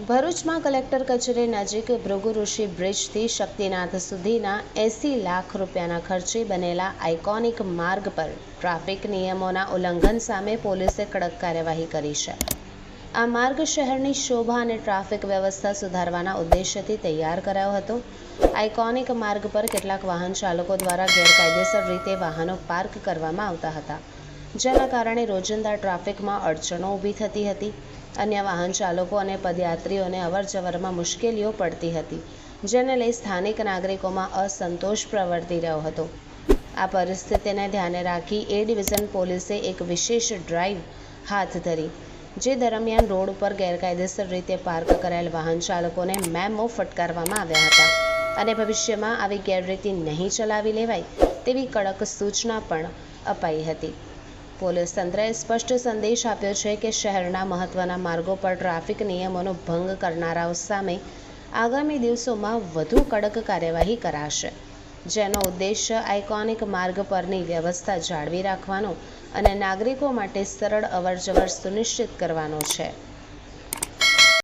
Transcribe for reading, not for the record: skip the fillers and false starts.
ભરૂચમાં કલેક્ટર કચેરી નજીક ભૃગુ ઋષિ બ્રિજથી શક્તિનાથ સુધીના 80 લાખ રૂપિયાના ખર્ચે બનેલા આઇકોનિક માર્ગ પર ટ્રાફિક નિયમોના ઉલ્લંઘન સામે પોલીસે કડક કાર્યવાહી કરી છે। આ માર્ગ શહેરની શોભા અને ટ્રાફિક વ્યવસ્થા સુધારવાના ઉદ્દેશ્યથી તૈયાર કરાયો હતો। આઇકોનિક માર્ગ પર કેટલાક વાહન ચાલકો દ્વારા ગેરકાયદેસર રીતે વાહનો પાર્ક કરવામાં આવતા હતા, જેના કારણે રોજિંદા ટ્રાફિકમાં અડચણો ઊભી થતી હતી। અન્ય વાહન ચાલકો અને પદયાત્રીઓને અવરજવરમાં મુશ્કેલીઓ પડતી હતી, જેને લઈ સ્થાનિક નાગરિકોમાં અસંતોષ પ્રવર્તી રહ્યો હતો। આ પરિસ્થિતિને ધ્યાને રાખી એ ડિવિઝન પોલીસે એક વિશેષ ડ્રાઇવ હાથ ધરી, જે દરમિયાન રોડ પર ગેરકાયદેસર રીતે પાર્ક કરાયેલ વાહન ચાલકોને મેમો ફટકારવામાં આવ્યા હતા અને ભવિષ્યમાં આવી ગેરરીતિ નહીં ચલાવી લેવાય તેવી કડક સૂચના પણ અપાઈ હતી। પોલીસ તંત્રએ સ્પષ્ટ સંદેશ આપ્યો છે કે શહેરના મહત્વના માર્ગો પર ટ્રાફિક નિયમોનો ભંગ કરનારાઓ સામે આગામી દિવસોમાં વધુ કડક કાર્યવાહી કરાશે, જેનો ઉદ્દેશ્ય આઇકોનિક માર્ગ પરની વ્યવસ્થા જાળવી રાખવાનો અને નાગરિકો માટે સરળ અવરજવર સુનિશ્ચિત કરવાનો છે।